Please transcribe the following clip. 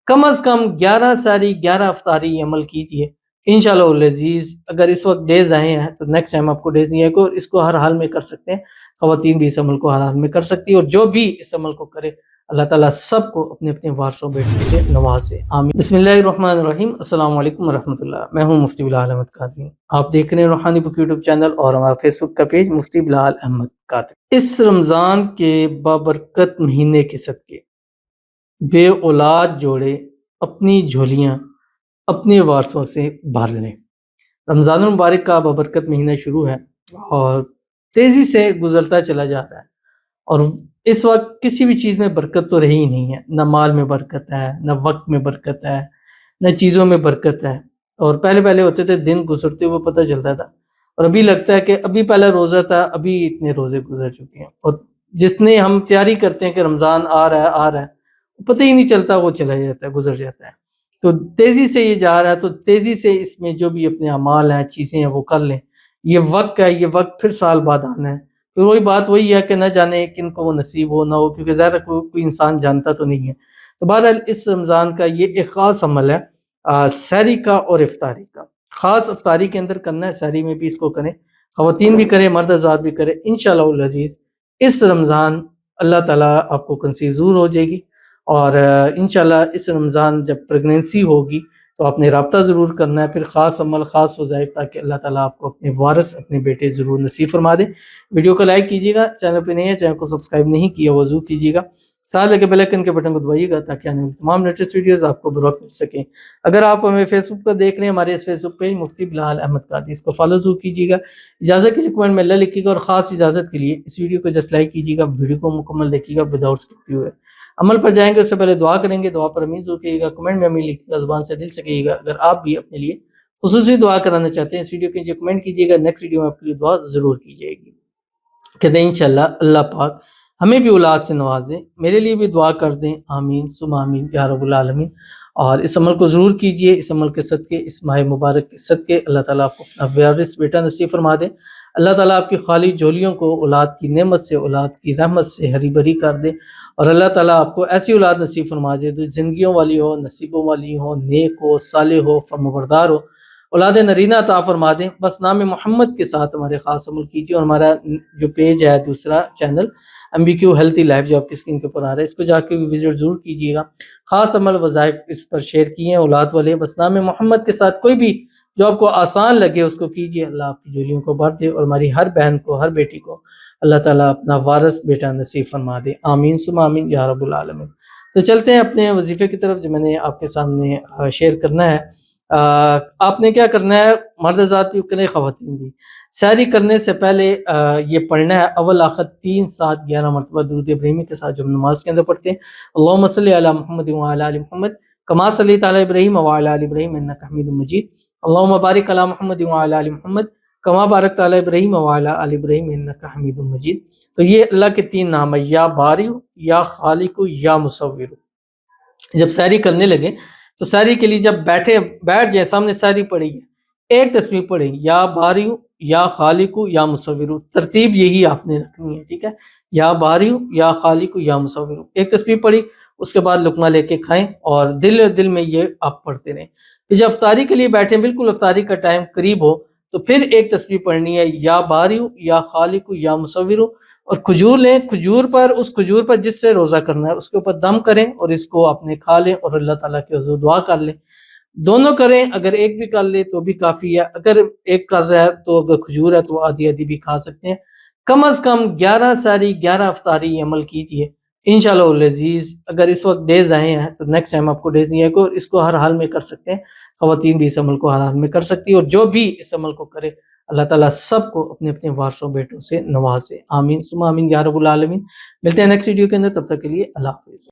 کم از کم 11 ساری 11 افطاری یہ عمل کیجئے انشاءاللہ العزیز۔ اگر اس وقت ڈیز آئے ہیں تو نیکسٹ ٹائم آپ کو ڈیز نہیں آئے گا، اور اس کو ہر حال میں کر سکتے ہیں، خواتین بھی اس عمل کو ہر حال میں کر سکتی ہیں، اور جو بھی اس عمل کو کرے اللہ تعالیٰ سب کو اپنے اپنے وارثوں بیٹوں سے نوازے، آمین۔ بسم اللہ الرحمن الرحیم، السلام علیکم ورحمۃ اللہ۔ میں ہوں مفتی بلال احمد قادری، آپ دیکھ رہے ہیں روحانی بک یوٹیوب چینل اور ہمارا فیس بک کا پیج مفتی بلال احمد قادری۔ اس رمضان کے بابرکت مہینے کے صدقے بے اولاد جوڑے اپنی جھولیاں اپنے وارثوں سے بھر لیں۔ رمضان المبارک کا بابرکت مہینہ شروع ہے اور تیزی سے گزرتا چلا جا رہا ہے، اور اس وقت کسی بھی چیز میں برکت تو رہی ہی نہیں ہے، نہ مال میں برکت ہے، نہ وقت میں برکت ہے، نہ چیزوں میں برکت ہے۔ اور پہلے ہوتے تھے دن گزرتے ہوئے پتہ چلتا تھا، اور ابھی لگتا ہے کہ ابھی پہلا روزہ تھا، ابھی اتنے روزے گزر چکے ہیں، اور جس نے ہم تیاری کرتے ہیں کہ رمضان آ رہا ہے پتہ ہی نہیں چلتا، وہ چلا جاتا ہے، گزر جاتا ہے۔ تو تیزی سے یہ جا رہا ہے، تو تیزی سے اس میں جو بھی اپنے اعمال ہیں، چیزیں ہیں، وہ کر لیں۔ یہ وقت ہے، یہ وقت پھر سال بعد آنا ہے، پھر وہی بات وہی ہے کہ نہ جانے کن کو وہ نصیب ہو نہ ہو، کیونکہ ظاہر کوئی انسان جانتا تو نہیں ہے۔ تو بہرحال اس رمضان کا یہ ایک خاص عمل ہے، سحری کا اور افطاری کا۔ خاص افطاری کے اندر کرنا ہے، سحری میں بھی اس کو کریں، خواتین بھی کریں، مرد حضرات بھی کریں، انشاءاللہ العزیز اس رمضان اللہ تعالیٰ آپ کو کنسیو ضرور ہو جائے گی۔ اور انشاءاللہ اس رمضان جب پریگننسی ہوگی تو آپ نے رابطہ ضرور کرنا ہے، پھر خاص عمل، خاص وظائف، تاکہ اللہ تعالیٰ آپ کو اپنے وارث، اپنے بیٹے ضرور نصیب فرما دے۔ ویڈیو کو لائک کیجیے گا، چینل پہ نہیں ہے چینل کو سبسکرائب نہیں کیا وہ ضرور کیجیے گا، ساتھ لگے بیل آئیکن کے بٹن کو دبائیے گا تاکہ آنے والی تمام لیٹسٹ ویڈیوز آپ کو بروقت مل سکیں۔ اگر آپ ہمیں فیس بک پر دیکھ رہے ہیں، ہمارے اس فیس بک پیج مفتی بلال احمد قادری، اس کو فالو ضرور کیجیے گا۔ اجازت کے لیے کمنٹ میں اللہ لکھیے گا، اور خاص اجازت کے لیے اس ویڈیو کو جسٹ لائک کیجیے گا، ویڈیو کو مکمل دیکھیے گا وداؤٹ اسکپ ہوئے۔ عمل پر جائیں گے اس سے پہلے دعا کریں گے، دعا پر امین ضرور کیجیے گا، کمنٹ میں امین لکھیے گا، زبان سے دل سے کہیے گا۔ اگر آپ بھی اپنے لیے خصوصی دعا کرانا چاہتے ہیں اس ویڈیو کے نیچے کمنٹ کیجیے گا، نیکسٹ ویڈیو میں آپ کے لیے دعا ضرور کی جائے گی۔ کہتے ہیں انشاءاللہ اللہ پاک ہمیں بھی اولاد سے نوازیں، میرے لیے بھی دعا کر دیں، آمین ثم آمین یا رب العالمین۔ اور اس عمل کو ضرور کیجئے، اس عمل کے صدقے، اس ماہ مبارک کے صدقے اللہ تعالیٰ آپ کو اپنا وارث بیٹا نصیب فرما دے۔ اللہ تعالیٰ آپ کی خالی جھولیوں کو اولاد کی نعمت سے، اولاد کی رحمت سے ہری بھری کر دے، اور اللہ تعالیٰ آپ کو ایسی اولاد نصیب فرما دے جو زندگیوں والی ہو، نصیبوں والی ہو، نیک ہو، صالح ہو، فرمانبردار ہو، اولاد نرینہ عطا فرما دیں۔ بس نام محمد کے ساتھ ہمارے خاص عمل کیجیے، اور ہمارا جو پیج ہے دوسرا چینل MBQ ہیلتھی لائف جو آپ کی اسکرین کے اوپر آ رہا ہے، اس کو جا کے بھی وزٹ ضرور کیجیے گا۔ خاص عمل وظائف اس پر شیئر کیے ہیں اولاد والے، بس نام محمد کے ساتھ کوئی بھی جو آپ کو آسان لگے اس کو کیجیے، اللہ آپ کی جھولیوں کو بھر دے، اور ہماری ہر بہن کو، ہر بیٹی کو اللہ تعالیٰ اپنا وارث بیٹا نصیب فرما دے، آمین ثم آمین یا رب العالمین۔ تو چلتے ہیں اپنے وظیفے کی طرف جو میں نے آپ کے سامنے شیئر کرنا ہے۔ آپ نے کیا کرنا ہے، مرد حضرات بھی کریں، خواتین بھی، سحری کرنے سے پہلے یہ پڑھنا ہے اول آخر 3 7 11 مرتبہ درود ابراہیمی کے ساتھ جو ہم نماز کے اندر پڑھتے ہیں۔ اللہم صلی علی محمد وعلی آل محمد کما صلیت علی ابراہیم وعلی آل ابراہیم انک حمید مجید، اللہم بارک علی محمد وعلی آل محمد کما بارکت علی ابراہیم وعلی آل ابراہیم انک حمید مجید۔ تو یہ اللہ کے 3 نام ہے، یا باری، یا خالق، یا مصور۔ جب سحری کرنے لگے تو سحری کے لیے جب بیٹھ جائیں، سامنے سحری پڑھی ہے، ایک تسبیح پڑھیں، یا باری، یا خالق، یا مصور، ترتیب یہی آپ نے رکھنی ہے، ٹھیک ہے؟ یا باری، یا خالق، یا مصور، ایک تسبیح پڑھی، اس کے بعد لقمہ لے کے کھائیں، اور دل میں یہ آپ پڑھتے رہیں۔ پھر جب افطاری کے لیے بیٹھیں، بالکل افطاری کا ٹائم قریب ہو تو پھر ایک تسبیح پڑھنی ہے، یا باری، یا خالق، یا مصور، اور کھجور لیں، اس کھجور پر جس سے روزہ کرنا ہے اس کے اوپر دم کریں، اور اس کو اپنے کھا لیں، اور اللہ تعالیٰ کے حضور دعا کر لیں۔ دونوں کریں، اگر ایک بھی کر لے تو بھی کافی ہے، اگر ایک کر رہا ہے تو اگر کھجور ہے تو آدھی آدھی بھی کھا سکتے ہیں۔ کم از کم 11 ساری 11 افطاری یہ عمل کیجئے انشاءاللہ العزیز۔ اگر اس وقت ڈیز آئے ہیں تو نیکسٹ ٹائم آپ کو ڈیز نہیں آئے گا، اور اس کو ہر حال میں کر سکتے ہیں، خواتین بھی اس عمل کو ہر حال میں کر سکتی ہیں، اور جو بھی اس عمل کو کرے اللہ تعالیٰ سب کو اپنے اپنے وارثوں بیٹوں سے نوازے، آمین ثم آمین یا رب العالمین۔ ملتے ہیں نیکسٹ ویڈیو کے اندر، تب تک کے لیے اللہ حافظ۔